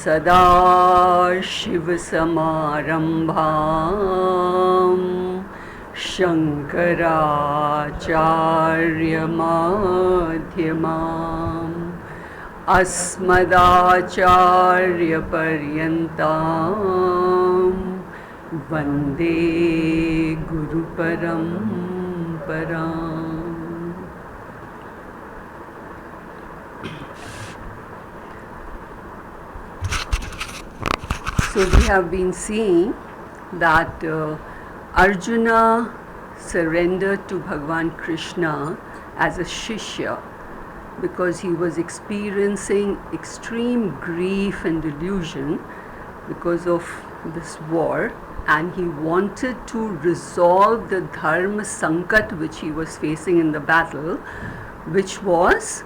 सदाशिवसमारम्भां शङ्कराचार्यमध्यमाम् अस्मदाचार्यपर्यन्तां वन्दे गुरुपरम्पराम्. So we have been seeing that Arjuna surrendered to Bhagavan Krishna as a Shishya because he was experiencing extreme grief and delusion because of this war, and he wanted to resolve the dharma sankat which he was facing in the battle, which was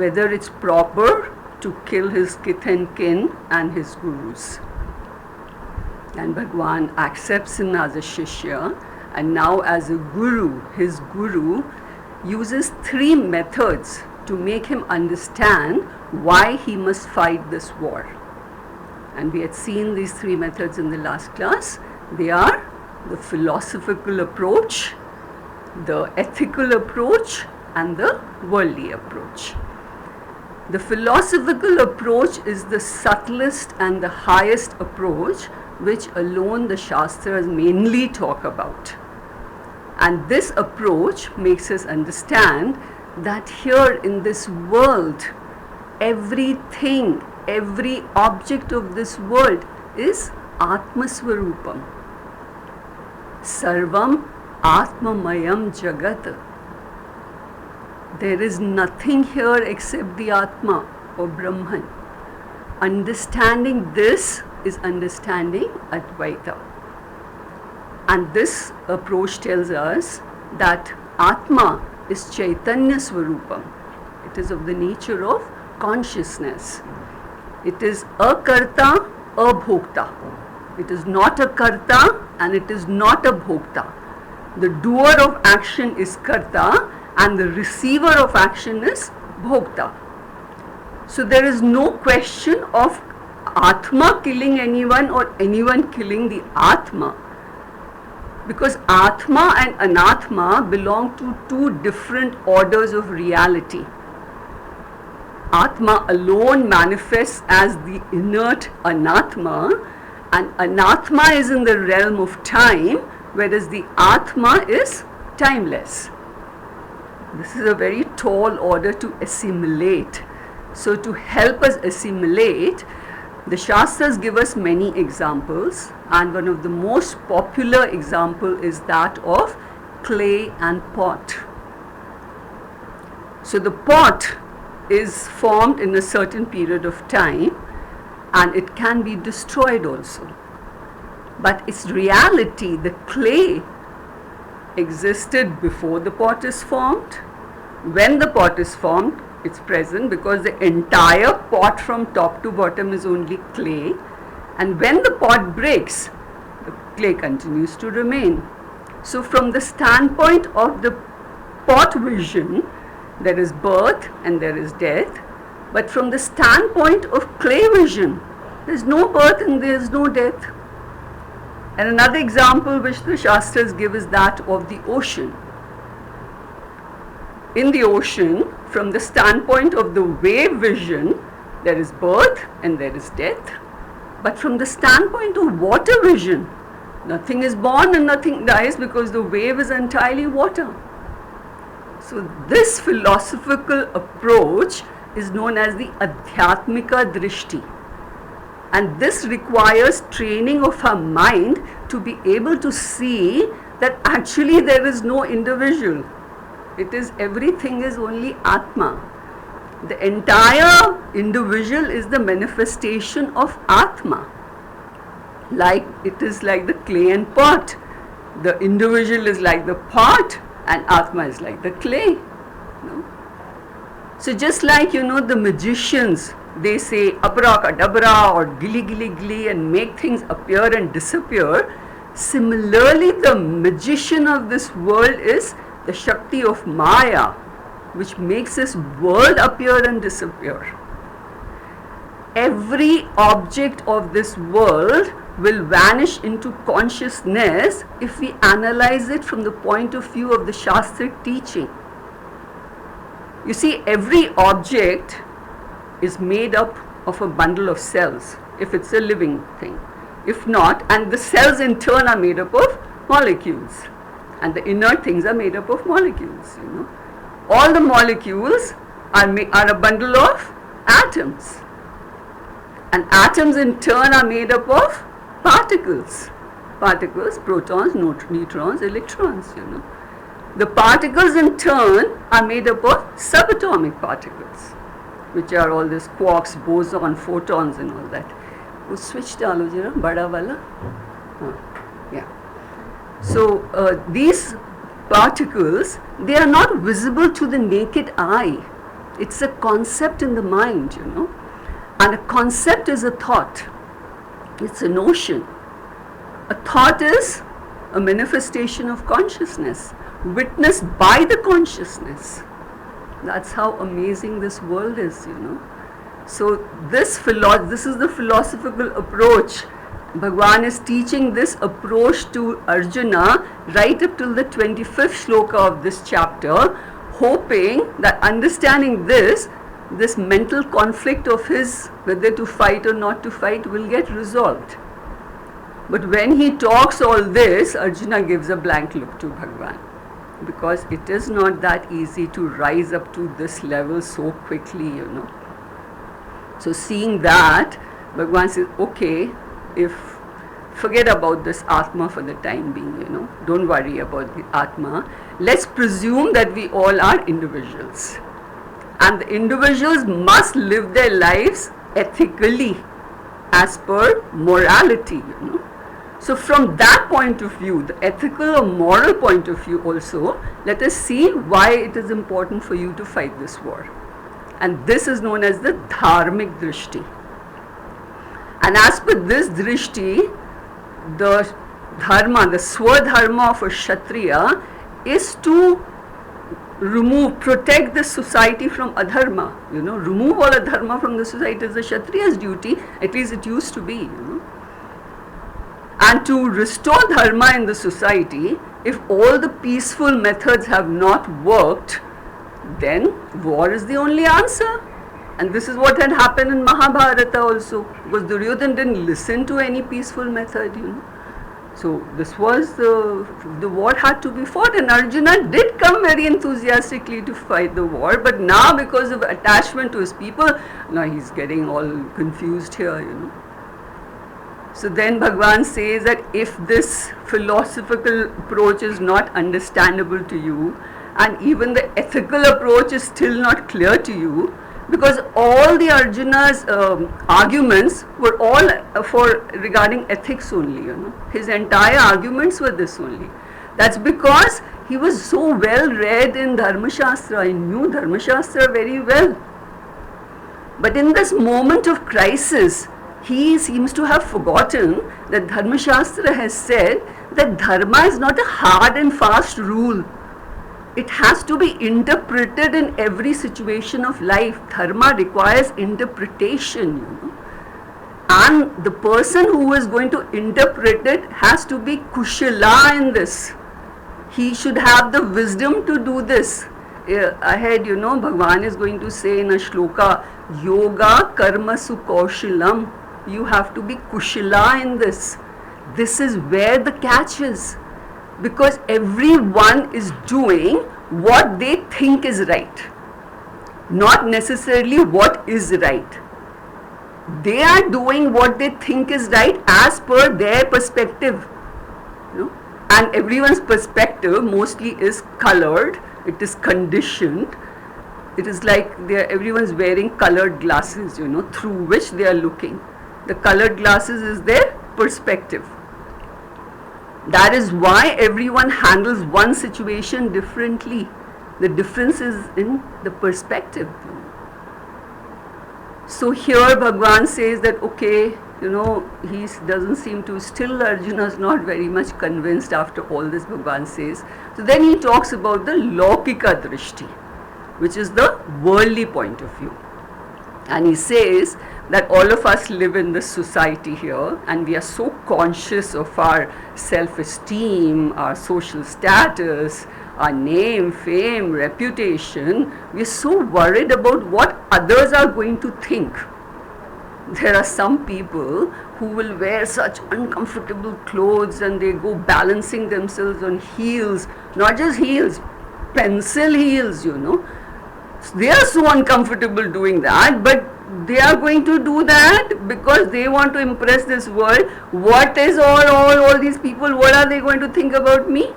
whether it's proper to kill his kith and kin and his gurus. And Bhagwan accepts him as a Shishya, and now as a Guru, his Guru uses 3 methods to make him understand why he must fight this war. And we had seen these 3 methods in the last class. They are the philosophical approach, the ethical approach, and the worldly approach. The philosophical approach is the subtlest and the highest approach, which alone the Shastras mainly talk about. And this approach makes us understand that here in this world, everything, every object of this world is Atma Swarupam. Sarvam Atmamayam Jagat. There is nothing here except the Atma or Brahman. Understanding this is understanding Advaita. And this approach tells us that Atma is Chaitanya Swarupam. It is of the nature of consciousness. It is akarta, abhokta. It is not a karta and it is not a bhokta. The doer of action is karta and the receiver of action is bhokta. So there is no question of Atma killing anyone or anyone killing the Atma, because Atma and Anatma belong to 2 different orders of reality. Atma alone manifests as the inert Anatma, and Anatma is in the realm of time, whereas the Atma is timeless. This is a very tall order to assimilate. So to help us assimilate, the Shastras give us many examples, and one of the most popular example is that of clay and pot. So the pot is formed in a certain period of time and it can be destroyed also. But its reality, the clay, existed before the pot is formed. When the pot is formed, it's present because the entire pot from top to bottom is only clay, and when the pot breaks, the clay continues to remain. So from the standpoint of the pot vision, there is birth and there is death, but from the standpoint of clay vision, there is no birth and there is no death. And another example which the Shastras give is that of the ocean. In the ocean, from the standpoint of the wave vision, there is birth and there is death. But from the standpoint of water vision, nothing is born and nothing dies because the wave is entirely water. So this philosophical approach is known as the Adhyatmika Drishti. And this requires training of our mind to be able to see that actually there is no individual. It is everything is only Atma. The entire individual is the manifestation of Atma. Like it is like the clay and pot. The individual is like the pot and Atma is like the clay. No? So just like the magicians, they say abracadabra or gili gili gili and make things appear and disappear. Similarly, the magician of this world is the Shakti of Maya, which makes this world appear and disappear. every object of this world will vanish into consciousness if we analyze it from the point of view of the Shastric teaching. You see, every object is made up of a bundle of cells, if it's a living thing. If not, and the cells in turn are made up of molecules, and the inert things are made up of molecules, All the molecules are a bundle of atoms, and atoms in turn are made up of particles, protons, neutrons, electrons, The particles in turn are made up of subatomic particles, which are all this quarks, boson, photons and all that. वो switch डालो जरा बड़ा वाला. Yeah. So these particles, they are not visible to the naked eye. It's a concept in the mind, And a concept is a thought. It's a notion. A thought is a manifestation of consciousness, witnessed by the consciousness. That's how amazing this world is, So this is the philosophical approach. Bhagwan is teaching this approach to Arjuna right up till the 25th shloka of this chapter, hoping that understanding this mental conflict of his, whether to fight or not to fight, will get resolved. But when he talks all this, Arjuna gives a blank look to Bhagwan, because it is not that easy to rise up to this level so quickly, So seeing that, Bhagwan says, okay, forget about this Atma for the time being, don't worry about the Atma. Let's presume that we all are individuals. And the individuals must live their lives ethically, as per morality, So from that point of view, the ethical or moral point of view also, let us see why it is important for you to fight this war. And this is known as the dharmic drishti. And as per this drishti, the dharma, the swadharma of a kshatriya is to protect the society from adharma. Remove all adharma from the society is the kshatriya's duty, at least it used to be, And to restore dharma in the society, if all the peaceful methods have not worked, then war is the only answer. And this is what had happened in Mahabharata also, because Duryodhana didn't listen to any peaceful method, So this was the war had to be fought, and Arjuna did come very enthusiastically to fight the war, but now because of attachment to his people, now he's getting all confused here, So then Bhagwan says that if this philosophical approach is not understandable to you, and even the ethical approach is still not clear to you, because all the Arjuna's arguments were all regarding ethics only, His entire arguments were this only. That's because he was so well read in Dharma Shastra, he knew Dharma Shastra very well. But in this moment of crisis, he seems to have forgotten that Dharma Shastra has said that dharma is not a hard and fast rule. It has to be interpreted in every situation of life. Dharma requires interpretation, And the person who is going to interpret it has to be kushala in this. He should have the wisdom to do this. Ahead, Bhagwan is going to say in a shloka, yoga karma su kaushalam. You have to be kushala in this. This is where the catch is. Because everyone is doing what they think is right, not necessarily what is right. They are doing what they think is right as per their perspective, and everyone's perspective mostly is colored, it is conditioned. It is like everyone's wearing colored glasses, through which they are looking. The colored glasses is their perspective. That is why everyone handles one situation differently. The difference is in the perspective. So here Bhagwan says that, okay, he doesn't seem to, still Arjuna is not very much convinced after all this, Bhagwan says. So then he talks about the Laukika Drishti, which is the worldly point of view. And he says, that all of us live in this society here, and we are so conscious of our self-esteem, our social status, our name, fame, reputation. We are so worried about what others are going to think. There are some people who will wear such uncomfortable clothes and they go balancing themselves on heels, not just heels, pencil heels, you know. They are so uncomfortable doing that, but they are going to do that because they want to impress this world. What is all these people, what are they going to think about me?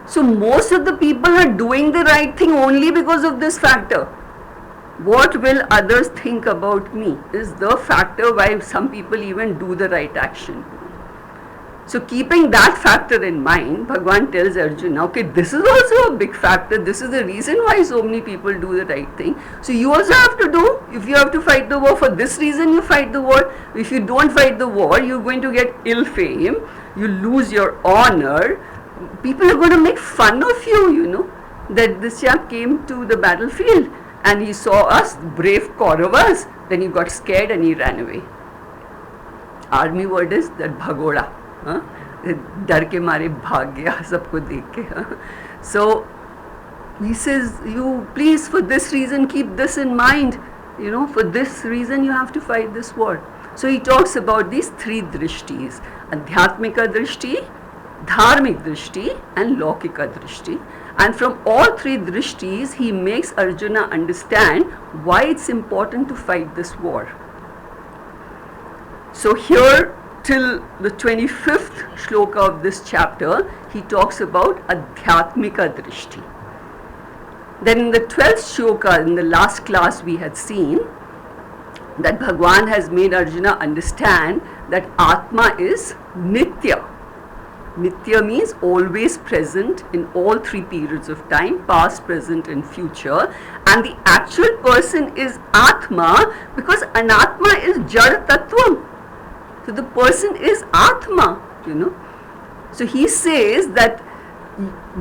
So most of the people are doing the right thing only because of this factor. What will others think about me is the factor why some people even do the right action. So keeping that factor in mind, Bhagavan tells Arjuna, okay, this is also a big factor. This is the reason why so many people do the right thing. So you also have to do, if you have to fight the war for this reason, you fight the war. If you don't fight the war, you're going to get ill fame, you lose your honor. People are going to make fun of you, you know, that this chap came to the battlefield and he saw us brave Kauravas, then he got scared and he ran away. Army word is that bhagoda. डर के मारे भाग गया सबको देख के. So he says, you please, for this reason keep this in mind, you know, for this reason you have to fight this war. So he talks about these three drishtis: adhyatmika drishti, dharmik drishti and laukika drishti. And from all three drishtis he makes Arjuna understand why it's important to fight this war. So here till the 25th shloka of this chapter, he talks about adhyatmika drishti. Then in the 12th shloka, in the last class we had seen that Bhagwan has made Arjuna understand that Atma is Nitya. Nitya means always present in all three periods of time, past, present and future. And the actual person is Atma because Anatma is Jad Tattvam. So the person is Atma, you know. So he says that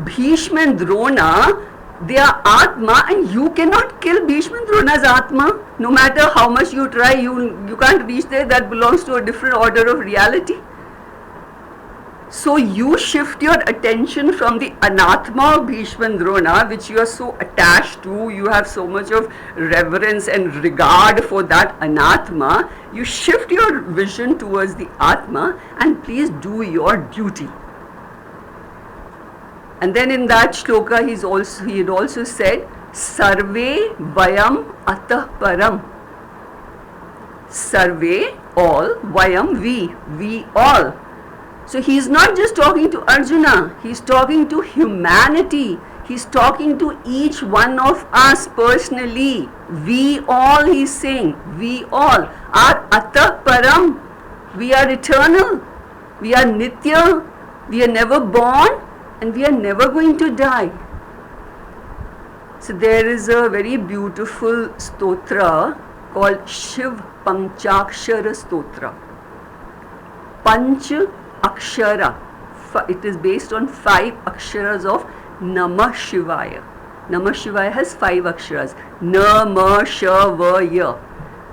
Bhishma and Drona, they are Atma, and you cannot kill Bhishma and Drona's Atma. No matter how much you try, you can't reach there. That belongs to a different order of reality. So you shift your attention from the Anatma of Bhishma and Drona, which you are so attached to, you have so much of reverence and regard for that Anatma. You shift your vision towards the Atma and please do your duty. And then in that shloka he had also said, Sarve Vayam Atah Param. Sarve, all, Vayam, we all. So he is not just talking to Arjuna, he is talking to humanity. He is talking to each one of us personally. We all, he is saying, we all are Atah Param. We are eternal. We are Nitya. We are never born and we are never going to die. So there is a very beautiful stotra called Shiv Panchakshara Stotra. Panch Akshara. It is based on 5 aksharas of Namah Shivaya. Namah Shivaya has 5 aksharas. Na, Ma, Sha, Va, Ya.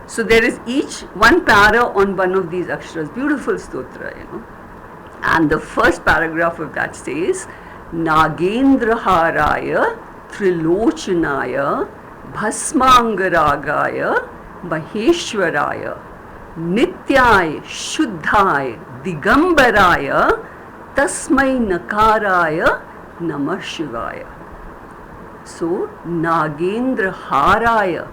So there is each one para on one of these aksharas. Beautiful stotra, you know. And the first paragraph of that says, Nagendra Haraya Trilochanaya Bhasmangaragaya Maheshwaraya Nityaya Shuddhaya Digambaraya Tasmai Nakaraya Namah Shivaya. So Nagendra Haraya,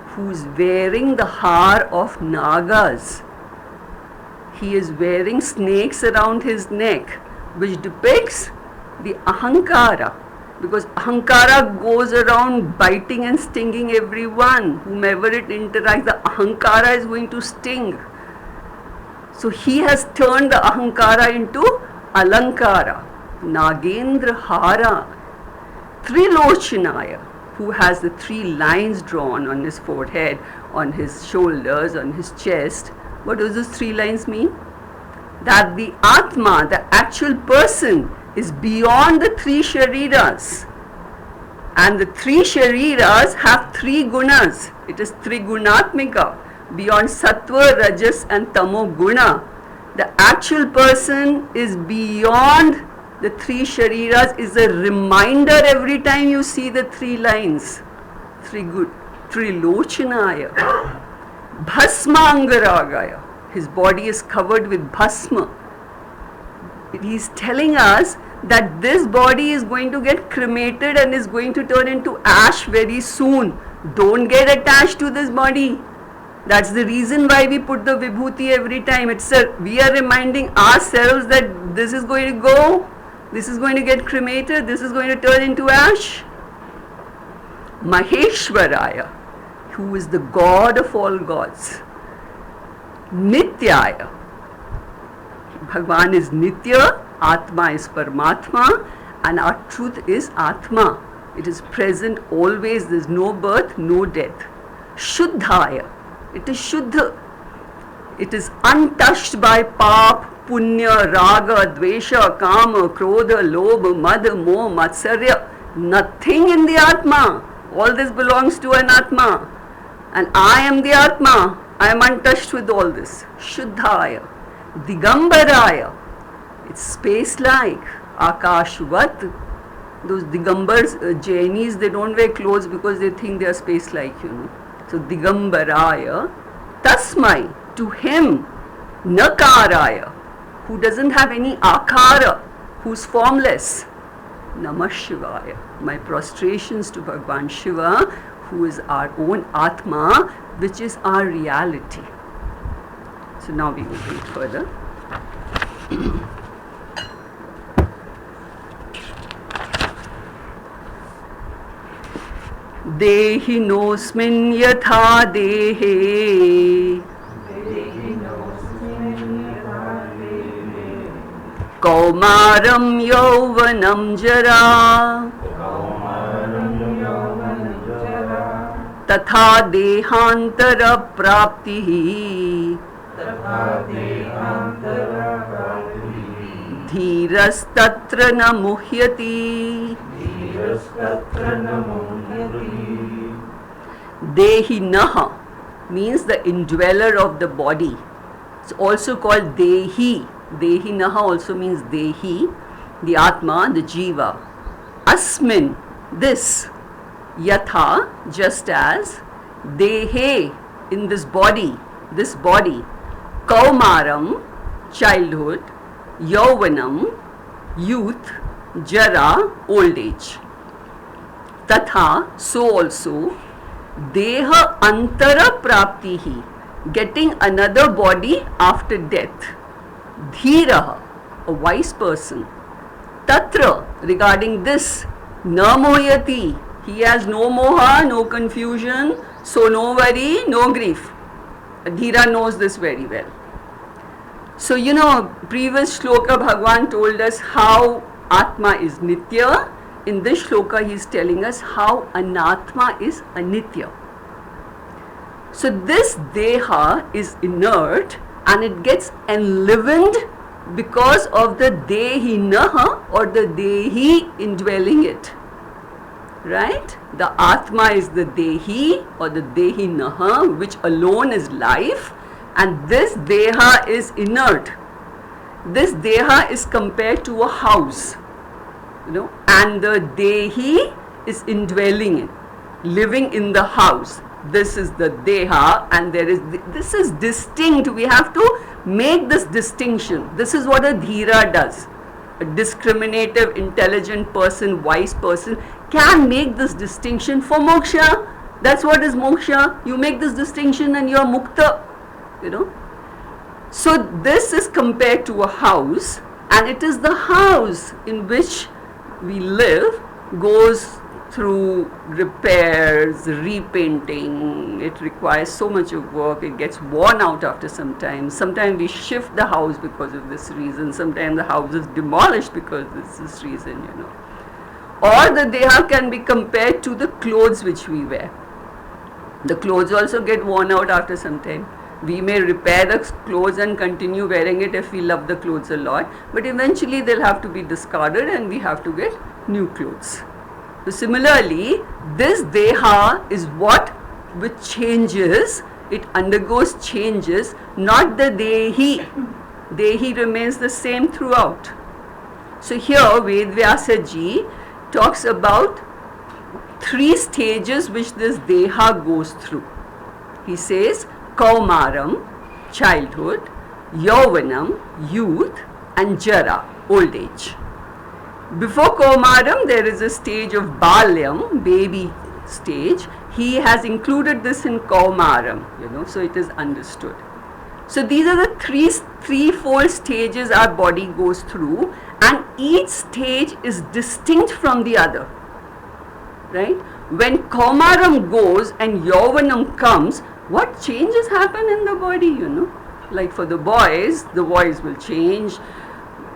who is wearing the har of Nagas, he is wearing snakes around his neck, which depicts the Ahankara, because Ahankara goes around biting and stinging everyone. Whomever it interacts, the Ahankara is going to sting. So he has turned the Ahankara into Alankara. Nagendra Hara. Trilochanaya, who has the 3 lines drawn on his forehead, on his shoulders, on his chest. What does those 3 lines mean? That the Atma, the actual person, is beyond the 3 shariras. And the 3 shariras have 3 gunas. It is Trigunatmika. beyond sattva, rajas and tamo guna. The actual person is beyond the three shariras, is a reminder every time you see the three lines. Trilochanaya, bhasma angaragaya. His body is covered with bhasma. He's telling us that this body is going to get cremated and is going to turn into ash very soon. Don't get attached to this body. That's the reason why we put the vibhuti every time. We are reminding ourselves that this is going to go, this is going to get cremated, this is going to turn into ash. Maheshwaraya, who is the God of all gods. Nityaya, Bhagavan is Nitya, Atma is Paramatma, and our truth is Atma. It is present always, there is no birth, no death. Shuddhaya, it is Shuddha. It is untouched by Pap, Punya, Raga, Dvesha, Kama, Krodha, Lobha, Madha, Moh, Matsarya. Nothing in the Atma. All this belongs to an Atma. And I am the Atma. I am untouched with all this. Shuddhaya. Digambaraya. It's space-like. Akashvat. Those Digambars, Jainis, they don't wear clothes because they think they are space-like, So Digambaraya. Tasmai. To him. Nakaraya. Who doesn't have any akara. Who's formless. Namah Shivaya. My prostrations to Bhagavan Shiva, who is our own Atma, which is our reality. So now we will read further. Dehi nosmin yatha dehe Kaumaram yauvanam jara Tatha dehantara praptihi Dhirastatra na muhyati Dehi naha means the indweller of the body. It's also called Dehi. Dehi naha also means Dehi, the Atma, the Jiva. Asmin, this. Yatha, just as. Dehe, in this body. Kaumaram, childhood. Yauvanam, youth. Jara, old age. Tatha, so also. Deha antara praptihi, getting another body after death. Dhiraha, a wise person. Tatra, regarding this. Na mohyati, he has no moha, no confusion, so no worry, no grief. Dhira knows this very well. So previous shloka Bhagavan told us how Atma is Nitya. In this shloka he is telling us how Anatma is Anitya. So this Deha is inert and it gets enlivened because of the Dehi Naha or the Dehi indwelling it. Right? The Atma is the Dehi or the Dehi Naha, which alone is life, and this Deha is inert. This Deha is compared to a house, and the Dehi is indwelling it, living in the house. This is the Deha, and this is distinct. We have to make this distinction. This is what a Dhira does. A discriminative, intelligent person, wise person can make this distinction for moksha. That's what is moksha. You make this distinction and you are mukta, So this is compared to a house, and it is the house in which we live goes through repairs, repainting. It requires so much of work. It gets worn out after some time. Sometimes we shift the house because of this reason. Sometimes the house is demolished because of this reason, Or the Deha can be compared to the clothes which we wear. The clothes also get worn out after some time. We may repair the clothes and continue wearing it if we love the clothes a lot, but eventually they'll have to be discarded and we have to get new clothes. So similarly, this Deha is which changes it undergoes changes, not the Dehi. Dehi remains the same throughout. So here Vedvyasa ji talks about 3 stages which this Deha goes through. He says Kaumaram, childhood, Yauvanam, youth, and Jara, old age. Before Kaumaram, there is a stage of Balyam, baby stage. He has included this in Kaumaram, so it is understood. So these are the threefold stages our body goes through, and each stage is distinct from the other, right? When Kaumaram goes and Yauvanam comes, what changes happen in the body, Like for the boys will change,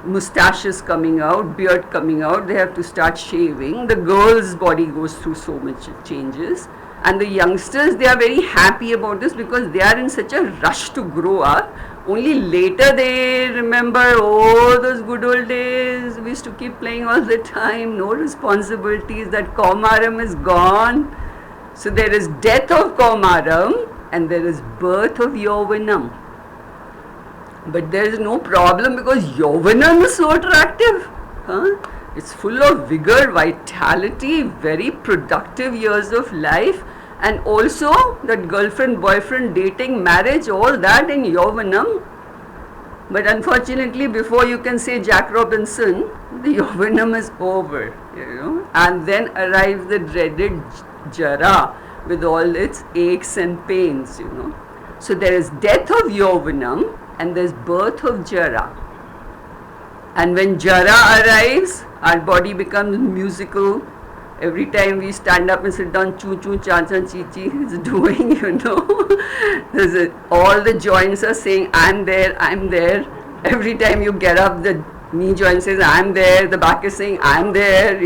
mustaches coming out, beard coming out, they have to start shaving. The girl's body goes through so much changes. And the youngsters, they are very happy about this because they are in such a rush to grow up. Only later they remember, oh, those good old days, we used to keep playing all the time, no responsibilities, that Kaumaram is gone. So there is death of Kaumaram and there is birth of Yauvanam. But there is no problem because Yauvanam is so attractive. It's full of vigor, vitality, very productive years of life, and also that girlfriend, boyfriend, dating, marriage, all that in Yauvanam. But unfortunately, before you can say Jack Robinson, the Yauvanam is over, and then arrives the dreaded Jara with all its aches and pains, So there is death of Yauvanam and there is birth of Jara. And when Jara arrives, our body becomes musical. Every time we stand up and sit down, choo-choo, cha-cha, chi-chi is doing, all the joints are saying, I'm there, I'm there. Every time you get up, the knee joint says, I'm there. The back is saying, I'm there,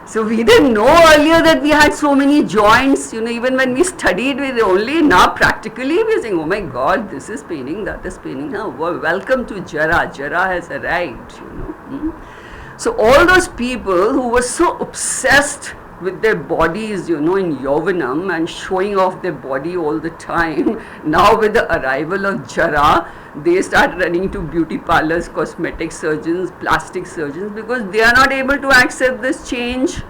So we didn't know earlier that we had so many joints, even when we studied, we only now practically we are saying, oh my God, this is paining, that is paining. Welcome to Jara. Jara has arrived, So all those people who were so obsessed with their bodies, in Yauvanam and showing off their body all the time, now with the arrival of Jara, they start running to beauty parlors, cosmetic surgeons, plastic surgeons, because they are not able to accept this change.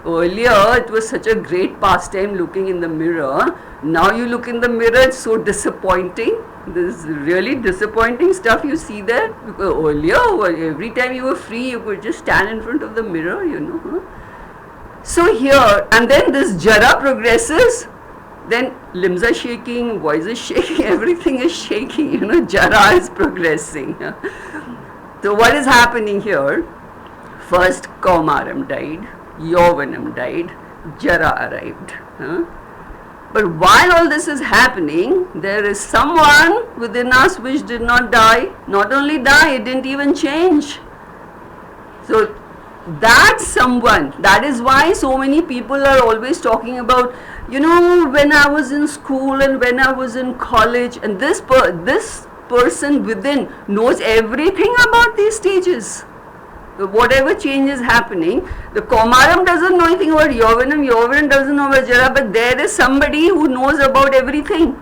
Earlier, it was such a great pastime looking in the mirror. Now you look in the mirror, it's so disappointing. This is really disappointing stuff you see there. Because earlier, every time you were free, you could just stand in front of the mirror, So here, and then this Jara progresses, then limbs are shaking, voice is shaking, everything is shaking, Jara is progressing. So what is happening here? First Kaumaram died, Yauvanam died, Jara arrived. But while all this is happening, there is someone within us which did not die. Not only die, it didn't even change. So that someone, that is why so many people are always talking about, when I was in school and when I was in college, and this person within knows everything about these stages. Whatever change is happening, the Kaumaram doesn't know anything about Yauvanam, Yauvanam doesn't know about Jara, but there is somebody who knows about everything.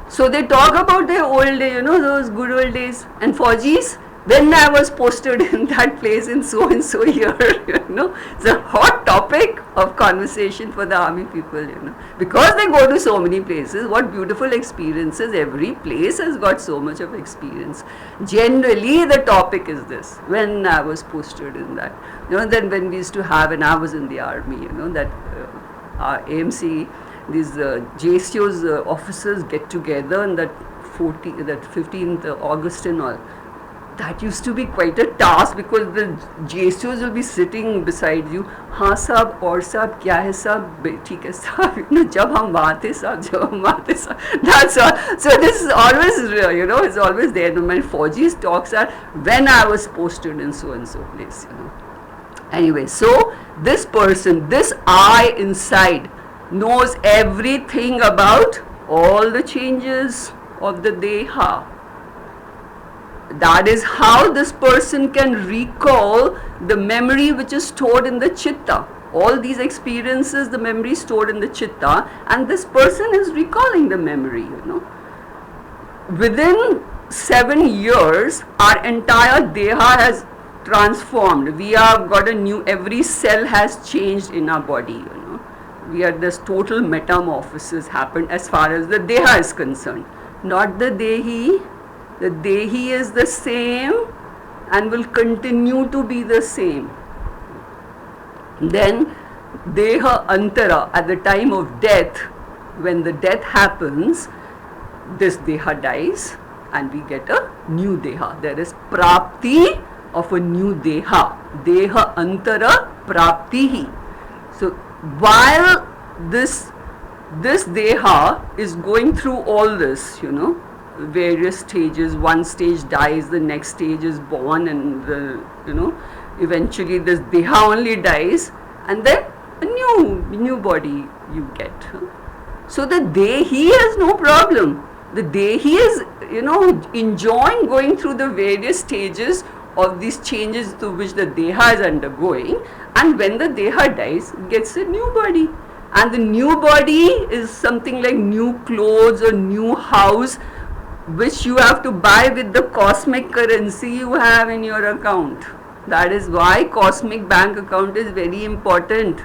So they talk about their old day, those good old days. And Fauji's, when I was posted in that place in so and so year, it's a hot topic of conversation for the army people, because they go to so many places. What beautiful experiences! Every place has got so much of experience. Generally, the topic is this: when I was posted in that, then when we used to have, and I was in the army, that our AMC, these JCO's officers get together on that 15th August and all. That used to be quite a task because the JSOs will be sitting beside you. हाँ साहब और साहब क्या है साहब ठीक है साहब जब हम वहाँ थे साहब जब हम वहाँ थे साहब. That's all. So this is always it's always there. My Fauji's talks are when I was posted in so and so place. Anyway, so this person, this I inside, knows everything about all the changes of the Deha. That is how this person can recall the memory which is stored in the Chitta. All these experiences, the memory stored in the chitta, and this person is recalling the memory, Within 7 years, our entire deha has transformed. We have got a new, every cell has changed in our body, We are, this total metamorphosis happened as far as the deha is concerned. Not the dehi. The dehi is the same and will continue to be the same. Then deha antara, at the time of death, when the death happens, this deha dies and we get a new deha. There is prapti of a new deha. Deha antara praptihi. So while this deha is going through all this, various stages, one stage dies, the next stage is born, and eventually this deha only dies, and then a new body you get. So the dehi has no problem. The dehi is, enjoying going through the various stages of these changes to which the deha is undergoing, and when the deha dies, gets a new body. And the new body is something like new clothes or new house, which you have to buy with the cosmic currency you have in your account. That is why cosmic bank account is very important.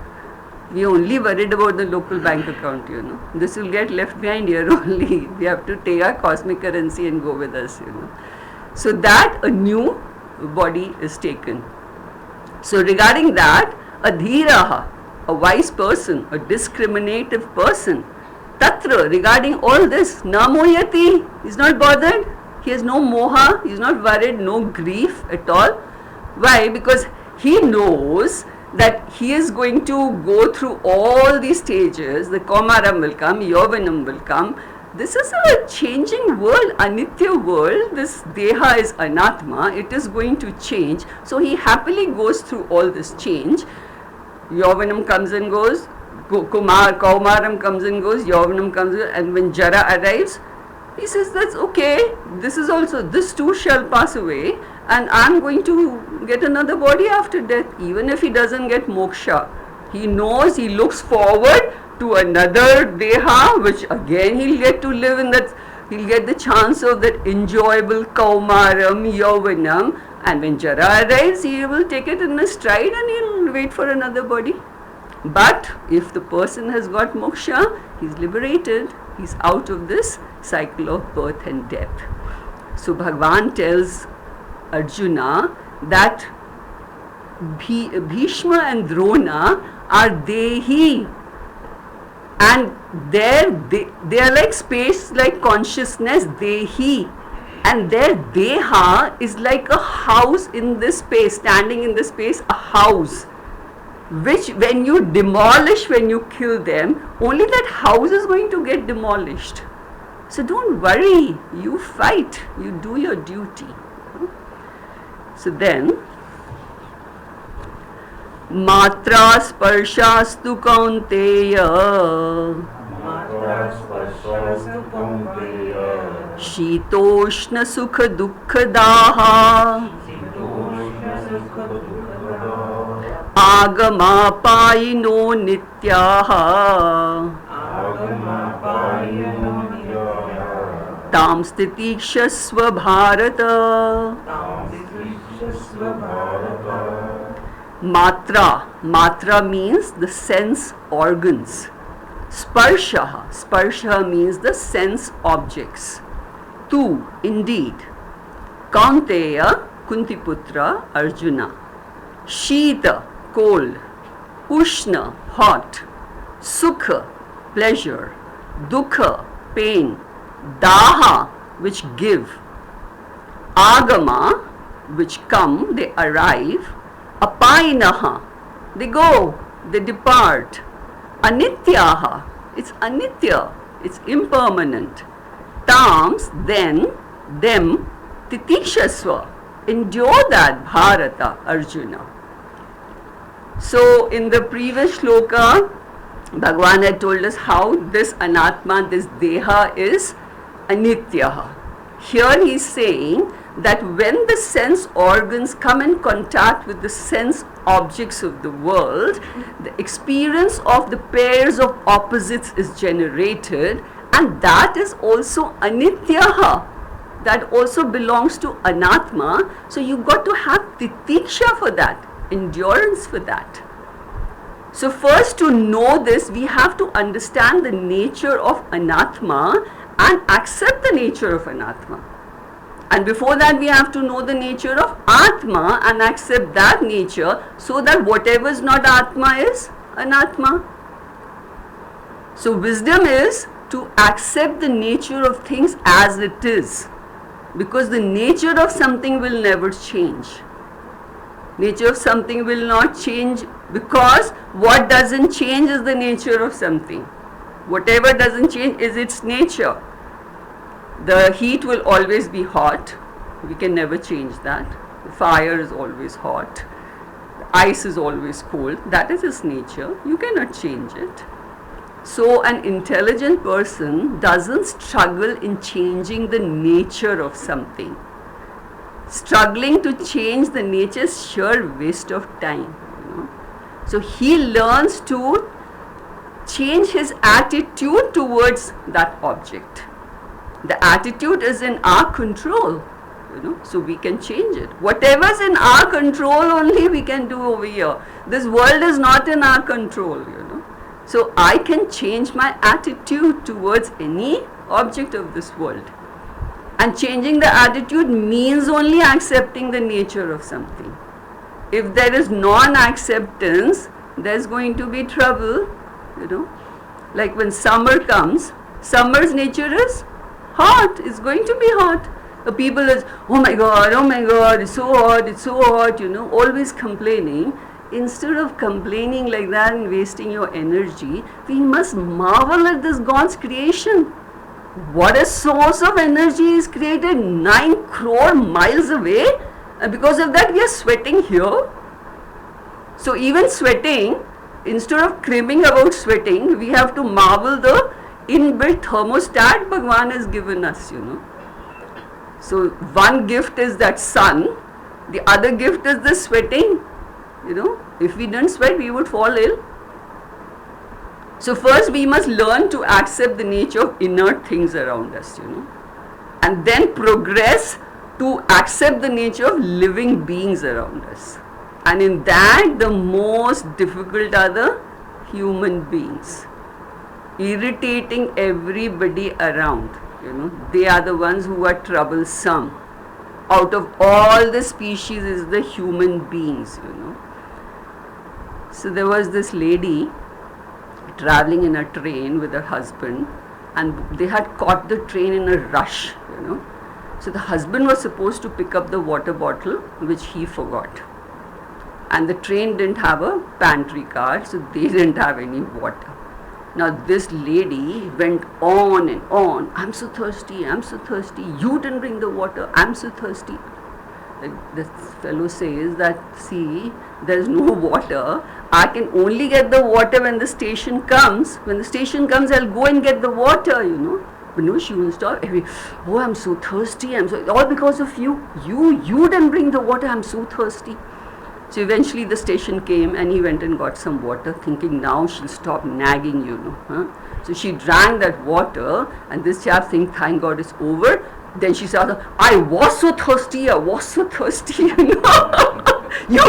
We only worried about the local bank account, This will get left behind here only. We have to take our cosmic currency and go with us, So that a new body is taken. So regarding that, adhiraha, a wise person, a discriminative person, tatra, regarding all this, na moyati, he's not bothered, he has no moha, he's not worried, no grief at all. Why? Because he knows that he is going to go through all these stages. The Kaumaram will come, Yauvanam will come. This is a changing world, anitya world. This deha is anatma, it is going to change. So he happily goes through all this change. Yauvanam comes and goes, Kaumaram comes and goes, Yauvanam comes and when Jara arrives, he says, that's okay, this too shall pass away, and I'm going to get another body after death, even if he doesn't get moksha. He knows, he looks forward to another deha, which again he'll get to live in that, he'll get the chance of that enjoyable Kaumaram, Yauvanam, and when Jara arrives, he will take it in a stride and he'll wait for another body. But if the person has got moksha, he's liberated, he's out of this cycle of birth and death. So Bhagavan tells Arjuna that Bhishma and Drona are dehi, and they are like space, like consciousness, dehi, and their deha is like a house in this space, standing in this space, a house, which when you demolish, when you kill them, only that house is going to get demolished. So don't worry, you fight, you do your duty. So then, Matra sparshastu kaunteya Shitoshna sukha dukkha daha Agama payino nityaha Tam stitikshasva bharata. Matra means the sense organs. Sparsha means the sense objects. Tu, indeed. Kaunteya, Kuntiputra, Arjuna. Shita, cold. Ushna, hot. Sukha, pleasure. Dukkha, pain. Daha, which give. Agama, which come, they arrive. Apainaha, they go, they depart. Anityaha, it's anitya, it's impermanent. Tams, then, them, titikshasva, endure that, Bharata, Arjuna. So in the previous shloka, Bhagavan had told us how this anatma, this deha is anityaha. Here he is saying that when the sense organs come in contact with the sense objects of the world, the experience of the pairs of opposites is generated, and that is also anityaha. That also belongs to anatma. So you've got to have titiksha for that, endurance for that. So first, to know this, we have to understand the nature of anatma and accept the nature of anatma. And before that, we have to know the nature of atma and accept that nature, so that whatever is not atma is anatma. So wisdom is to accept the nature of things as it is, because the nature of something will never change. Nature of something will not change, because what doesn't change is the nature of something. Whatever doesn't change is its nature. The heat will always be hot. We can never change that. The fire is always hot. The ice is always cold. That is its nature. You cannot change it. So an intelligent person doesn't struggle in changing the nature of something. Struggling to change the nature is sheer waste of time. So he learns to change his attitude towards that object. The attitude is in our control, so we can change it. Whatever's in our control only we can do over here. This world is not in our control, So I can change my attitude towards any object of this world. And changing the attitude means only accepting the nature of something. If there is non-acceptance, there's going to be trouble, Like when summer comes, summer's nature is hot. It's going to be hot. The people is, oh my God, it's so hot, always complaining. Instead of complaining like that and wasting your energy, we must marvel at this God's creation. What a source of energy is created 9 crore miles away, and because of that we are sweating here. So even sweating, instead of cribbing about sweating, we have to marvel the inbuilt thermostat Bhagwan has given us, So one gift is that sun, the other gift is the sweating, If we didn't sweat, we would fall ill. So first we must learn to accept the nature of inert things around us, And then progress to accept the nature of living beings around us. And in that, the most difficult are the human beings. Irritating everybody around, They are the ones who are troublesome. Out of all the species is the human beings, So there was this lady traveling in a train with her husband, and they had caught the train in a rush, So the husband was supposed to pick up the water bottle, which he forgot. And the train didn't have a pantry car, so they didn't have any water. Now this lady went on and on. I'm so thirsty. You didn't bring the water. I'm so thirsty. This fellow says that, see, there's no water. I can only get the water when the station comes. When the station comes, I'll go and get the water, But no, she won't stop. Oh, I'm so thirsty. All because of you. You didn't bring the water. I'm so thirsty. So eventually the station came, and he went and got some water, thinking now she'll stop nagging, So she drank that water, and this chap thinks, thank God it's over. Then she said, I was so thirsty, You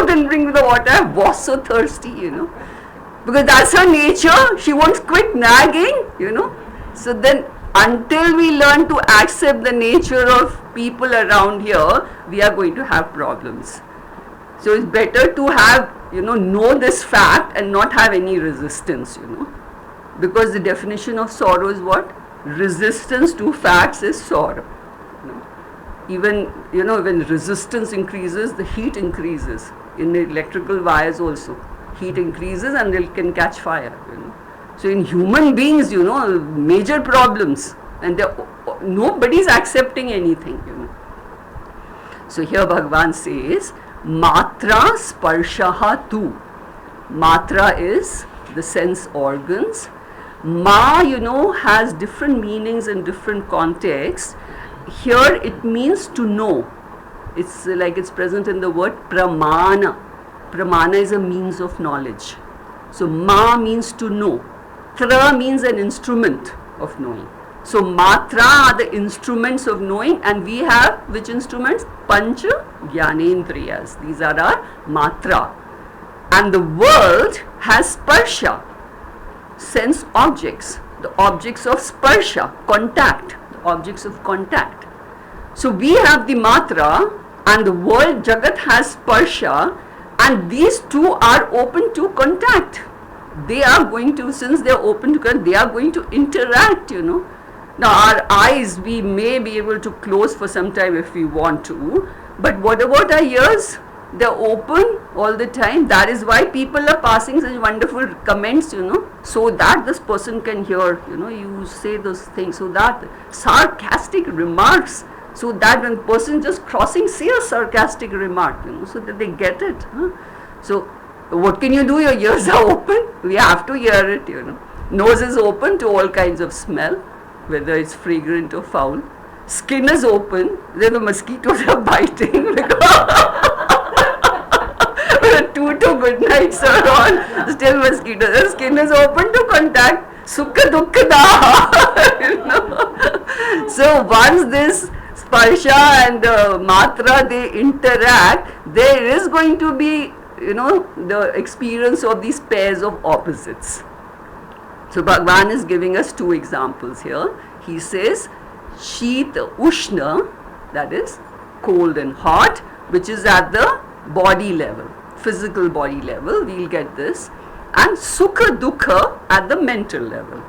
didn't bring the water, I was so thirsty, Because that's her nature. She won't quit nagging, So then until we learn to accept the nature of people around here, we are going to have problems. So it's better to have, know this fact and not have any resistance, Because the definition of sorrow is what? Resistance to facts is sorrow. Even, when resistance increases, the heat increases. In the electrical wires also, heat increases and they can catch fire, So in human beings, major problems, and nobody's accepting anything, So here Bhagavan says, Matra sparshaha tu. Matra is the sense organs. Ma, has different meanings in different contexts. Here it means to know. It's like it's present in the word pramana. Pramana is a means of knowledge. So ma means to know. Tra means an instrument of knowing. So matra are the instruments of knowing, and we have which instruments? Pancha Jnanendriyas. These are our matra. And the world has sparsha, sense objects, the objects of sparsha, contact, the objects of contact. So we have the matra, and the world Jagat has sparsha, and these two are open to contact. They are going to, since they are open to contact, they are going to interact, Now our eyes, we may be able to close for some time if we want to, but what about our ears? They are open all the time. That is why people are passing such wonderful comments, so that this person can hear, you say those things, so that sarcastic remarks, so that when the person just crossing, say a sarcastic remark, so that they get it. So what can you do? Your ears are open. We have to hear it, Nose is open to all kinds of smell, whether it's fragrant or foul. Skin is open. Then the mosquitoes are biting. Two good nights are on, still mosquitoes. The skin is open to contact. Sukha dukha daha. So once this sparsha and matra, they interact, there is going to be, the experience of these pairs of opposites. So Bhagavan is giving us two examples here. He says, Shita Ushna, that is cold and hot, which is at the body level, physical body level, we'll get this, and Sukha Dukha at the mental level.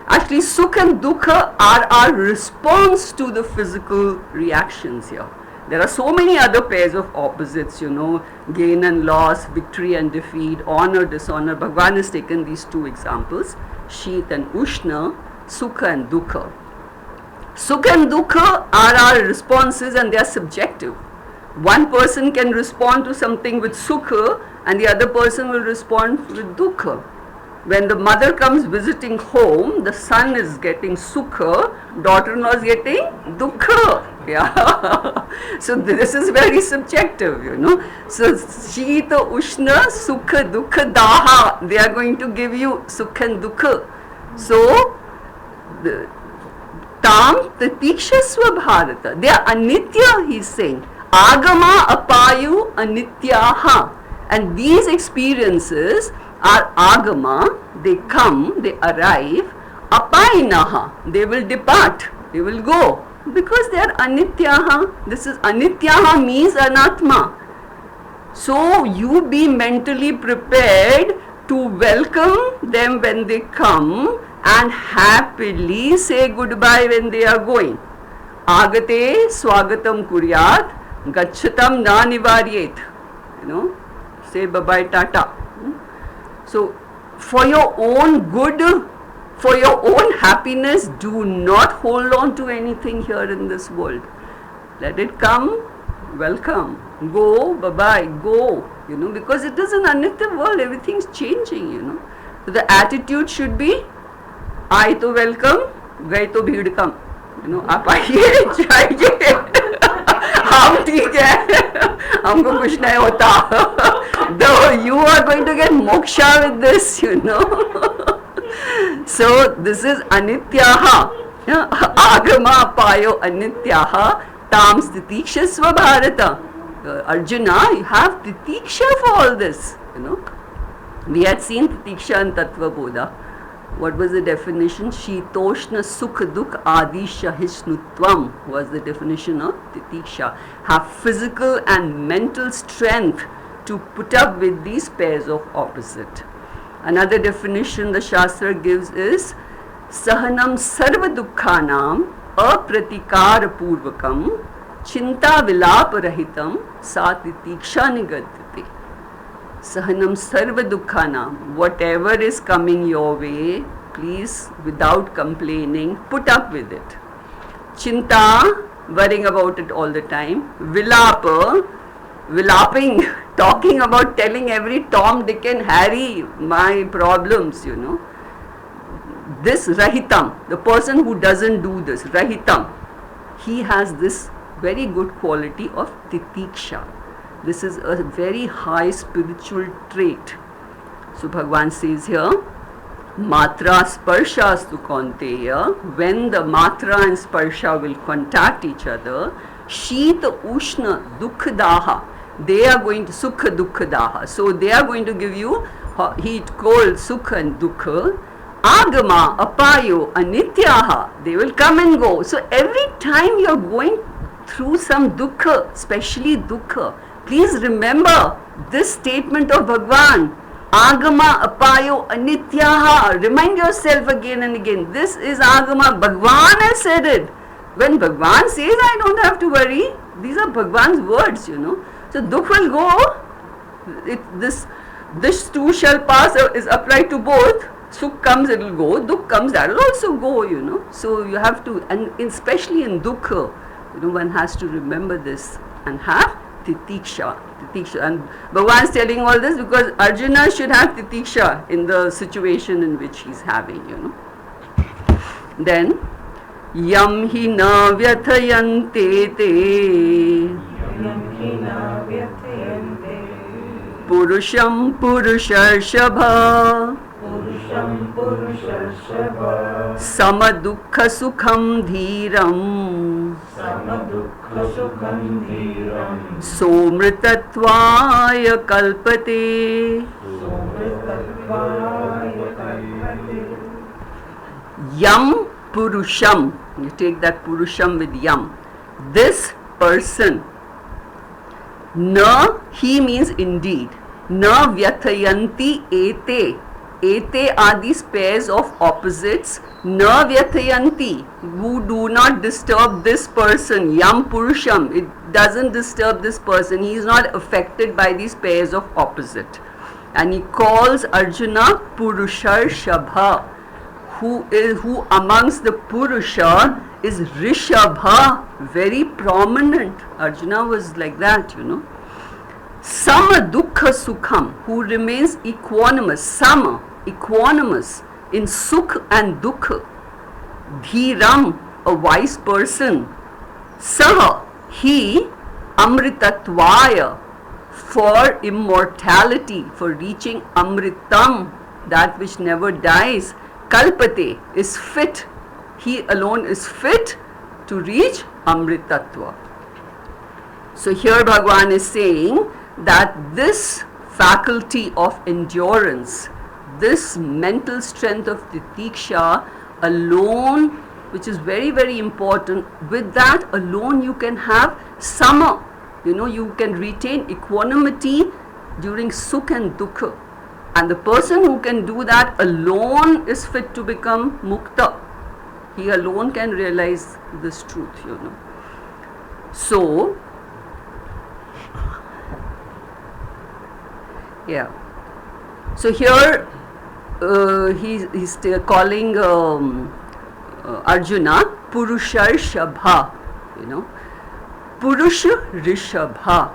Actually, Sukha and Dukha are our response to the physical reactions here. There are so many other pairs of opposites, gain and loss, victory and defeat, honor, dishonor. Bhagavan has taken these two examples, Sheet and Ushna, Sukha and Dukha. Sukha and Dukha are our responses, and they are subjective. One person can respond to something with Sukha, and the other person will respond with Dukha. When the mother comes visiting home, the son is getting Sukha, daughter-in-law is getting Dukha. Yeah. So this is very subjective, So Shita, Ushna, Sukha, Dukha, Daha, they are going to give you Sukha and Dukha. So Tam Tatikshasva Bharata, they are anitya, he is saying. Agama apayu anityaha. And these experiences are agama, they come, they arrive, apainaha, they will depart, they will go, because they are anityaha. This is anityaha means anatma. So you be mentally prepared to welcome them when they come and happily say goodbye when they are going. Agate swagatam kuryat, gachatam na nivaryet. Say bye-bye, tata. So, for your own good, for your own happiness, do not hold on to anything here in this world. Let it come, welcome. Go, bye-bye, go. Because it is an anitya world, everything's changing, So the attitude should be, I to welcome, gai to bheed kam. आप आइए जाइए हम ठीक है हमको कुछ नहीं होता. Though you are going to get moksha with this, So this is anityaha. Agama payo anityaha tam stitikshasva bharata. Arjuna, you have titiksha for all this, We had seen titiksha and tattva bodha. What was the definition? Shitoshna sukha dukh adi shahishnutvam was the definition of titiksha. Have physical and mental strength to put up with these pairs of opposite. Another definition the Shastra gives is Sahanam sarva dukkhanam apratikara purvakam chinta vilapa rahitam sa titiksha nigadyate. Sahanam sarva dukkhanam, whatever is coming your way, please, without complaining, put up with it. Chinta, worrying about it all the time. Vilapa, vilapping, talking about, telling every Tom, Dick and Harry my problems, This rahitam, the person who doesn't do this, rahitam, he has this very good quality of titiksha. This is a very high spiritual trait. So Bhagavan says here, Matra sparshastu kaunteya, when the matra and sparsha will contact each other, Shita ushna dukkha, they are going to sukha dukkha daha. So they are going to give you heat, cold, sukha and dukkha. Agama, apayo, anityaha, they will come and go. So every time you are going through some dukkha, especially dukkha, please remember this statement of Bhagavan. Agama, apayo, anityaha. Remind yourself again and again. This is Agama. Bhagavan has said it. When Bhagavan says, I don't have to worry, these are Bhagavan's words, So dukh will go. This too shall pass is applied to both. Sukh comes, it will go. Dukh comes, that will also go, So you have to, and especially in dukkha, one has to remember this and have titiksha. And Bhagavan is telling all this because Arjuna should have titiksha in the situation in which he is having, Then, yam hi na vyathayante te purusham purushashabha samadukha sukham dhiram somritatvaya kalpate. Yam purusham, you take that purusham with yam, this person, na, he means indeed, na vyathayanti ete, ete are these pairs of opposites, na vyathayanti, who do not disturb this person, yam purusham, it doesn't disturb this person, he is not affected by these pairs of opposite. And he calls Arjuna Purushar Shabha, who amongst the Purusha is Rishabha, very prominent. Arjuna was like that, Sama Dukkha Sukham, who remains equanimous, Sama, equanimous in Sukh and Dukkha. Dhiram, a wise person. Saha, he, Amritatvaya, for immortality, for reaching Amritam, that which never dies. Kalpate is fit, he alone is fit to reach Amritatva. So here Bhagavan is saying that this faculty of endurance, this mental strength of titiksha alone, which is very, very important, with that alone you can have sama, you can retain equanimity during sukh and dukkha. And the person who can do that alone is fit to become mukta. He alone can realize this truth, So, yeah. So here he's calling Arjuna Purushar Shabha, Purusha Rishabha.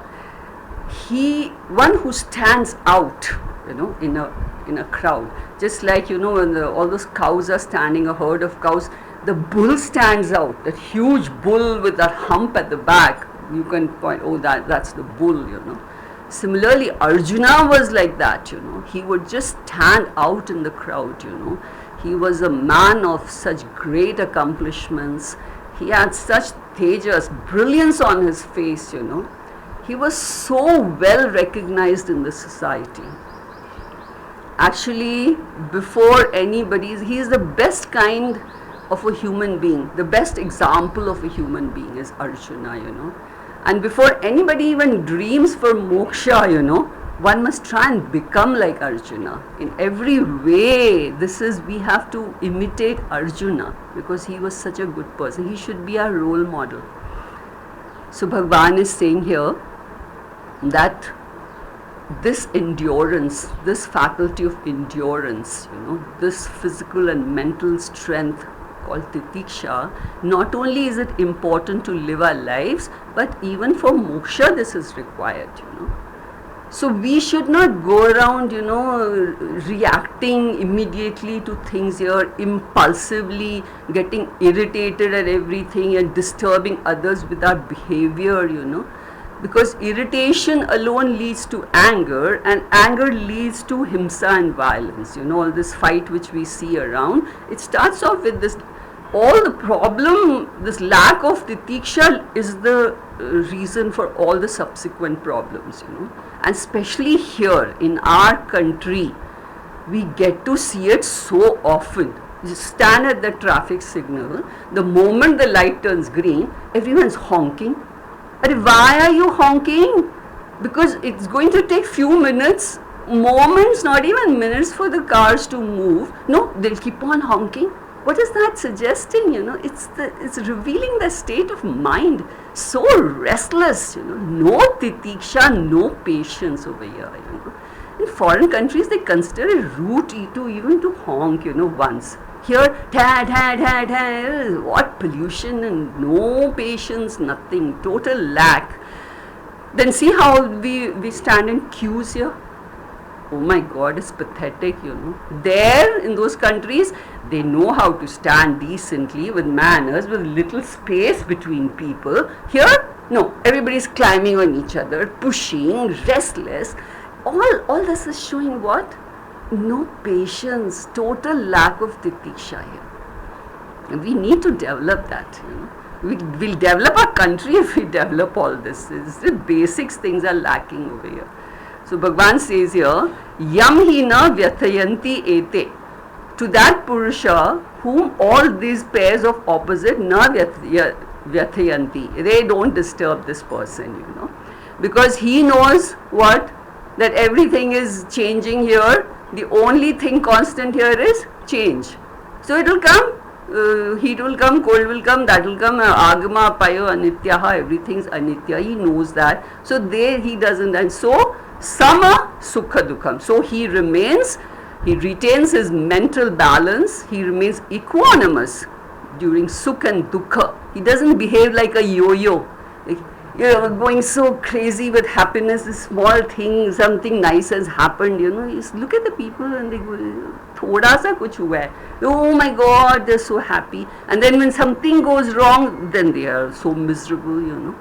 One who stands out, in a crowd. Just like, when all those cows are standing, a herd of cows, the bull stands out, that huge bull with that hump at the back. You can point, oh, that's the bull, Similarly, Arjuna was like that, He would just stand out in the crowd, He was a man of such great accomplishments. He had such tejas, brilliance on his face, He was so well recognized in the society. Actually, before anybody, he is the best kind of a human being. The best example of a human being is Arjuna, And before anybody even dreams for moksha, one must try and become like Arjuna. In every way, we have to imitate Arjuna because he was such a good person. He should be our role model. So Bhagavan is saying here that this endurance, this faculty of endurance, this physical and mental strength called titiksha, not only is it important to live our lives, but even for moksha this is required, So we should not go around, reacting immediately to things here, impulsively getting irritated at everything and disturbing others with our behavior, because irritation alone leads to anger, and anger leads to himsa and violence. All this fight which we see around, it starts off with this. All the problem, this lack of titiksha is the reason for all the subsequent problems. And especially here in our country, we get to see it so often. You stand at the traffic signal, the moment the light turns green, everyone's honking. Why are you honking? Because it's going to take few minutes, moments, not even minutes for the cars to move. No, they'll keep on honking. What is that suggesting? It's revealing the state of mind. So restless, no titiksha, no patience over here. In foreign countries, they consider it rude to even to honk, once. Here, what pollution and no patience, nothing, total lack. Then see how we stand in queues here. Oh my God, it's pathetic, There, in those countries, they know how to stand decently with manners, with little space between people. Here, no, everybody's climbing on each other, pushing, restless. All this is showing what? No patience, total lack of titiksha here. And we need to develop that. We'll develop our country if we develop all this. The basics things are lacking over here. So Bhagavan says here, yam hi na vyathayanti ete. To that Purusha whom all these pairs of opposite na vyathayanti, they don't disturb this person, because he knows what? That everything is changing here. The only thing constant here is change. So it will come, heat will come, cold will come, that will come, agama, payo, anityaha, everything's anitya. He knows that. So there he doesn't, and so sama, sukha, dukham. So he retains his mental balance, he remains equanimous during sukha and dukkha. He doesn't behave like a yo-yo. Going so crazy with happiness, a small thing, something nice has happened, you look at the people and they go, thoda sa kuch hua hai. Oh my God, they're so happy. And then when something goes wrong, then they are so miserable,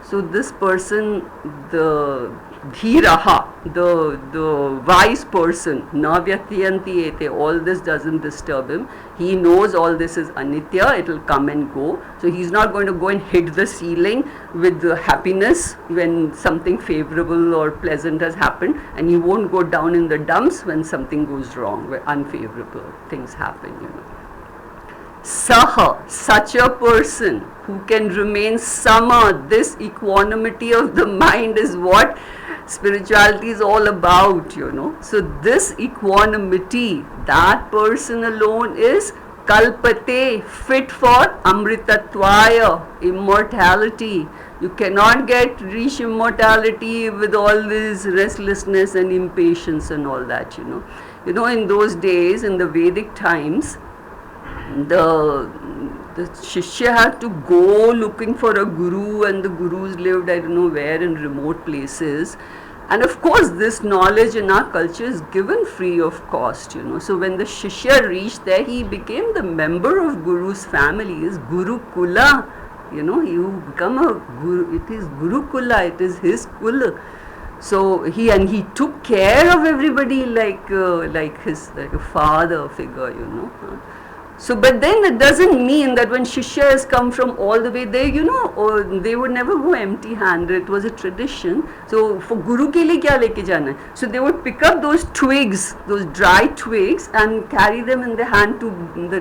So this person, the dhiraha, the wise person, na vyathayanti ete, all this doesn't disturb him. He knows all this is anitya, it will come and go. So he's not going to go and hit the ceiling with the happiness when something favorable or pleasant has happened, and he won't go down in the dumps when something goes wrong, where unfavorable things happen, Saha, such a person who can remain sama, this equanimity of the mind is what spirituality is all about, So this equanimity, that person alone is kalpate, fit for amritatvaya, immortality. You cannot reach immortality with all this restlessness and impatience and all that, in those days, in the Vedic times, the Shishya had to go looking for a guru, and the gurus lived I don't know where in remote places. And of course this knowledge in our culture is given free of cost, So when the Shishya reached there, he became the member of Guru's family, is Guru Kula, you become a Guru, it is Guru Kula, it is his Kula. So he took care of everybody like a father figure, So, but then it doesn't mean that when Shishya has come from all the way there, they would never go empty-handed. It was a tradition. So, for Guru ke liye kya leke jana hai? So, they would pick up those twigs, those dry twigs, and carry them in their hand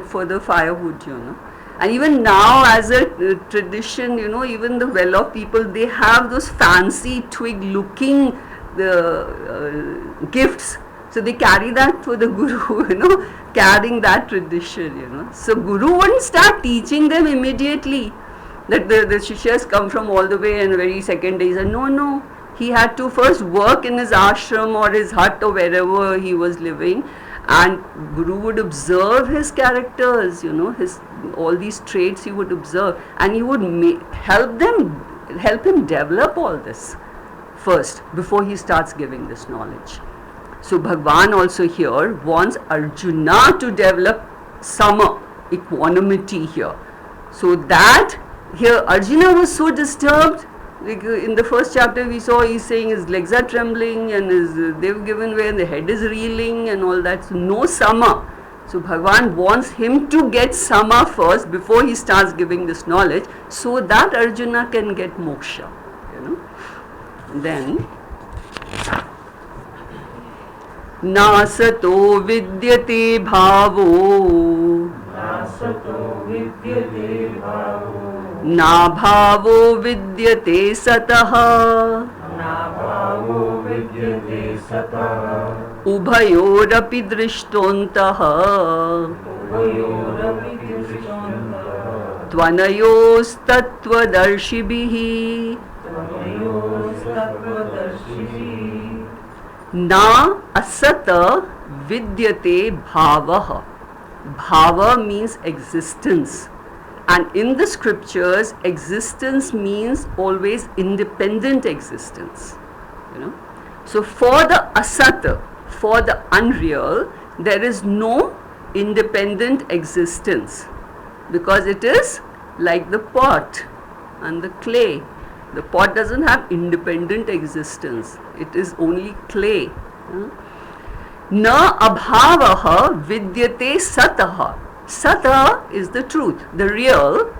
for the firewood, And even now, as a tradition, even the well-off people, they have those fancy twig-looking gifts. So they carry that for the Guru, carrying that tradition, So Guru wouldn't start teaching them immediately that the Shishyas come from all the way and the very second day he said, no. He had to first work in his ashram or his hut or wherever he was living, and Guru would observe his characters, all these traits he would observe, and he would help him develop all this first before he starts giving this knowledge. So Bhagavan also here wants Arjuna to develop sama, equanimity here. So that here Arjuna was so disturbed Like in the first chapter we saw he's saying his legs are trembling and they've given way and the head is reeling and all that. So no sama. So Bhagavan wants him to get sama first before he starts giving this knowledge, so that Arjuna can get moksha. Then nasato vidyate bhavo na bhavo vidyate satah ubhayorapi drishtontah tvanayos tattvadarshibhi na asata vidyate bhavah. Bhava means existence, and in the scriptures existence means always independent existence. So for the asata, for the unreal, there is no independent existence, because it is like the pot and the clay. The pot doesn't have independent existence, it is only clay. Na abhavaha vidyate satah. Satah is the truth, the real.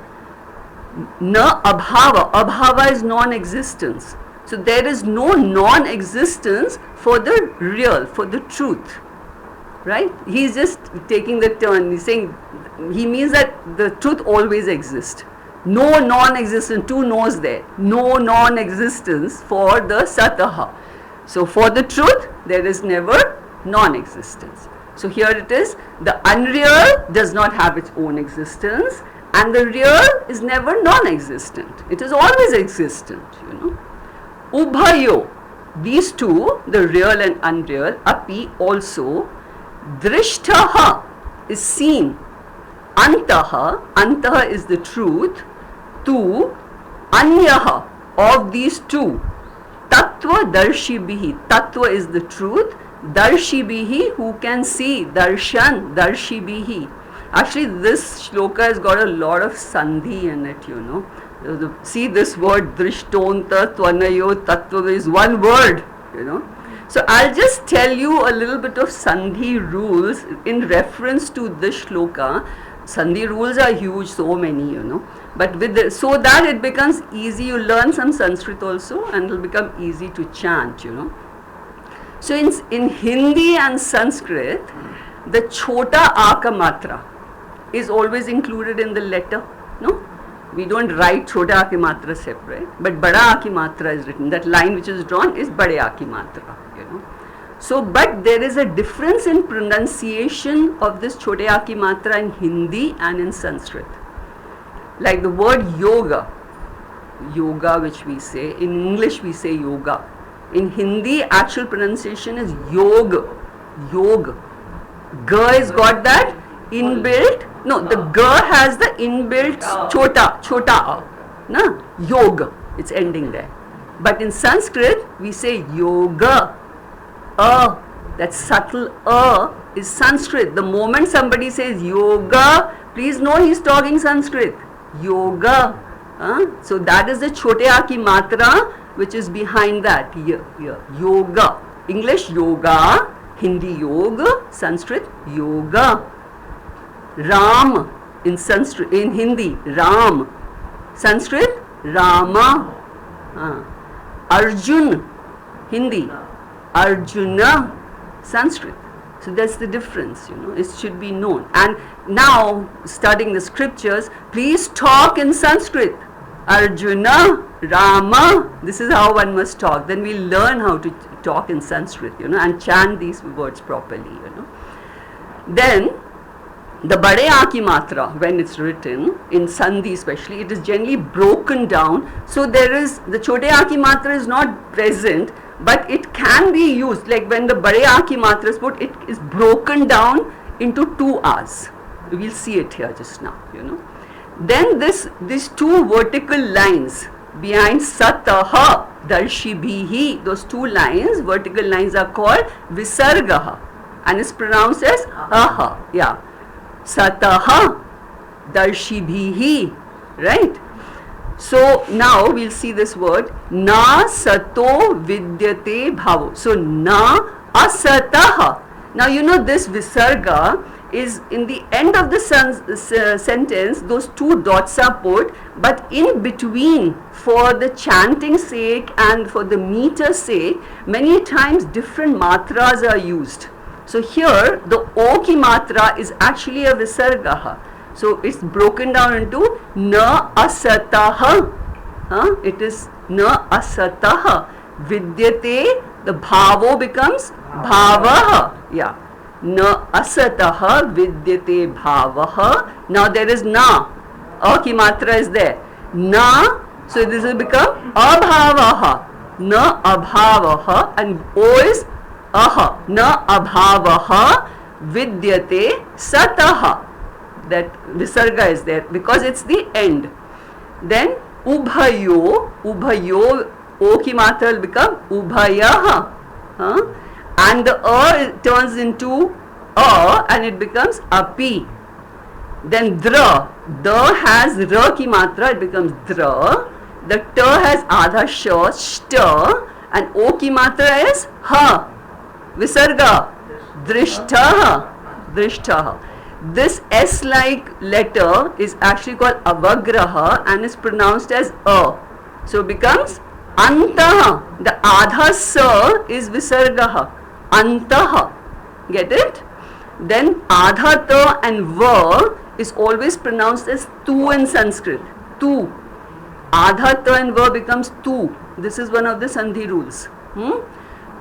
Na abhava. Abhava is non-existence. So there is no non-existence for the real, for the truth. Right? He's just taking the turn. He's saying, he means that the truth always exists. No non-existence, two no's there. No non-existence for the sataha. So for the truth, there is never non-existence. So here it is, the unreal does not have its own existence, and the real is never non-existent. It is always existent, Ubhayo, these two, the real and unreal, api also, drishtaha is seen, antaha is the truth, tu, anyaha, of these two, tattva darshibhihi, tattva is the truth, darshibhihi, who can see, darshan, darshibhihi. Actually this shloka has got a lot of sandhi in it, See, this word drishtonta, tvanayo, tattva is one word, So I'll just tell you a little bit of sandhi rules in reference to this shloka. Sandhi rules are huge, so many, But with so that it becomes easy, you learn some Sanskrit also, and it will become easy to chant, So in Hindi and Sanskrit, the chota aka matra is always included in the letter, no? We don't write chota aki matra separate, but bada aki matra is written. That line which is drawn is bade aki matra, So, but there is a difference in pronunciation of this chote aki matra in Hindi and in Sanskrit. Like the word yoga, which we say, in English we say yoga. In Hindi, actual pronunciation is yog. Ga has got that inbuilt, no, the ga has the inbuilt chota, na, yoga, it's ending there. But in Sanskrit, we say yoga. That subtle is Sanskrit. The moment somebody says yoga, please know he's talking Sanskrit. Yoga. So that is the chote aki matra which is behind that. Yoga. English yoga, Hindi yoga, Sanskrit yoga. Ram in Sanskrit, in Hindi Ram, Sanskrit Rama. Arjun, Hindi Arjuna, Sanskrit. So that's the difference, it should be known. And now, studying the scriptures, please talk in Sanskrit. Arjuna, Rama, this is how one must talk. Then we learn how to talk in Sanskrit, and chant these words properly, Then, the Bade Aki Matra, when it's written, in Sandhi especially, it is generally broken down. So there is, the Chote Aki Matra is not present, but it can be used, like when the Bade Aki Matra is put, it is broken down into 2 A's. We'll see it here just now, Then these 2 vertical lines behind Sataha, Darshibhihi, those 2 lines, vertical lines are called Visargaha, and it's pronounced as Aha, Sataha, Darshibhihi, right? So now we'll see this word, na sato vidyate bhavo. So na asataha. Now you know this visarga is in the end of the sentence, those two dots are put, but in between, for the chanting sake and for the meter sake, many times different matras are used. So here the O ki matra is actually a visarga. So it's broken down into na asataha. It is na asataha. Vidyate, the bhavo becomes bhavaha. Yeah. Na asataha vidyate bhavaha. Now there is na. A ki matra is there. Na, so this will become abhavaha. Na abhavaha, and O is aha. Na abhavaha vidyate sataha. That visarga is there because it's the end. Then ubhayo, O ki matra will become ubhayaha. And the turns into a and it becomes api. Then dra has ra ki matra, it becomes dra. The ta has adha sha, shta, and O ki matra is ha. Visarga, drishtaha. This S-like letter is actually called avagraha and is pronounced as a. So it becomes antaha. The adha sa is visargaha. Antaha. Get it? Then adha ta and va is always pronounced as tu in Sanskrit. Tu. Adha ta and va becomes tu. This is one of the sandhi rules.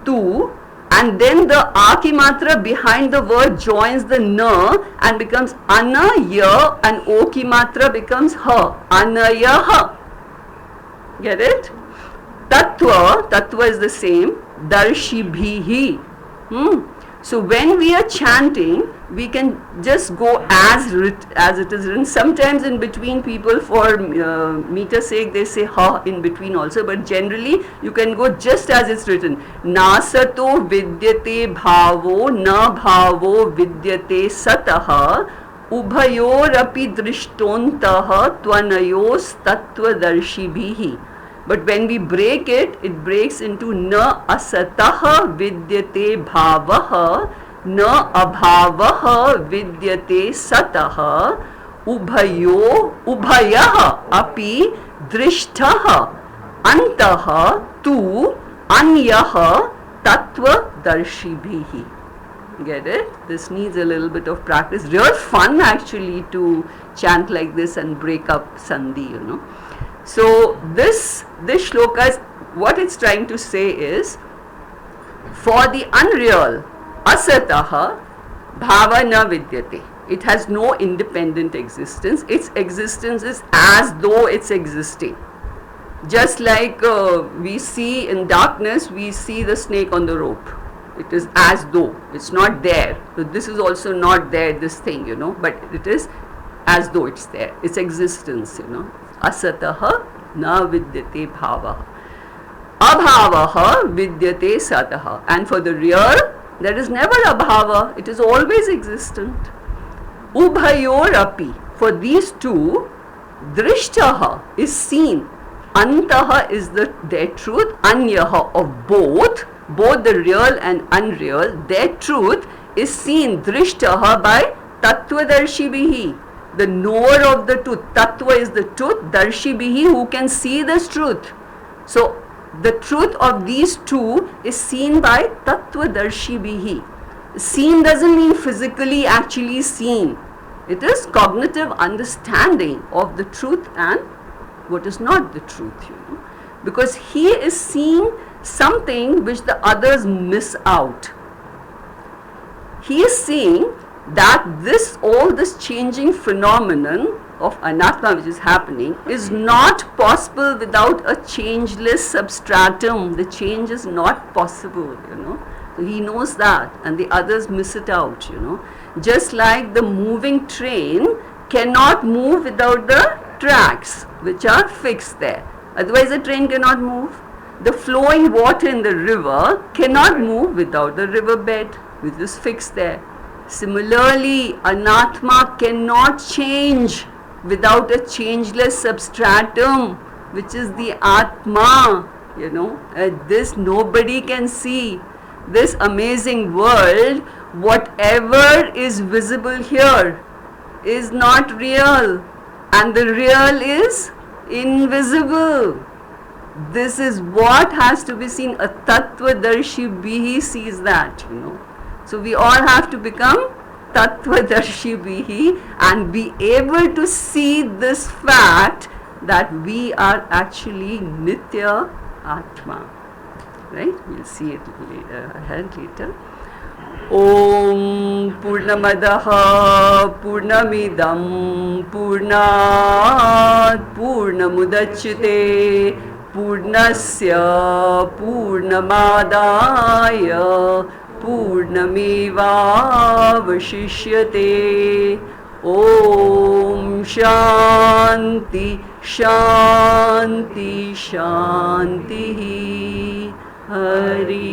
Tu. And then the a ki matra behind the word joins the na and becomes anaya, and o ki matra becomes ha. Anayaha. Get it? Tattva is the same. Darshibhihi. So when we are chanting, we can just go as it is written. Sometimes in between, people for meter sake they say ha in between also, but generally you can go just as it's written. Nasato vidyate bhavo na bhavo vidyate sataha ubhayorapi drishtontaha tvanayos tattvadarshibhihi. But when we break it, it breaks into na asataha vidyate bhavaha, na abhavaha vidyate sataha, ubhayaha api drishtaha, antaha tu anyaha tattva darshibhihi. Get it? This needs a little bit of practice. Real fun actually to chant like this and break up sandhi, you know. So this shloka is, what it's trying to say is, for the unreal, asataha bhava na vidyate. It has no independent existence. Its existence is as though it's existing. Just like we see in darkness, we see the snake on the rope. It is as though, it's not there. So this is also not there, this thing, you know, but it is as though it's there. Its existence, you know. Asataha na vidyate bhavaha. Abhavaha vidyate sataha. And for the real, there is never abhava. It is always existent. Ubhayorapi. For these two, drishtaha is seen. Antaha is their truth. Anyaha of both the real and unreal. Their truth is seen. Drishtaha by tattvadarshibhihi. The knower of the truth. Tattva is the truth. Darshibhihi, who can see this truth. So the truth of these two is seen by tattva darshibhihi. Seen doesn't mean physically actually seen. It is cognitive understanding of the truth and what is not the truth, you know. Because he is seeing something which the others miss out. He is seeing that all this changing phenomenon of anatma which is happening is not possible without a changeless substratum. The change is not possible, you know. So he knows that, and the others miss it out, you know. Just like the moving train cannot move without the tracks which are fixed there. Otherwise the train cannot move. The flowing water in the river cannot move without the riverbed which is fixed there. Similarly, anatma cannot change without a changeless substratum which is the Atma, this nobody can see. This amazing world, whatever is visible here is not real, and the real is invisible. This is what has to be seen. A Tattvadarshi Bihi sees that, So we all have to become Tattvadarshi Bihi and be able to see this fact that we are actually Nitya Atma. Right? We'll see it later. Om Purnamadaha Purnamidam Purnat Purnamudachyate Purnasya Purnamadaya Purnamevavashishyate. Om Shanti Shanti Shanti Hari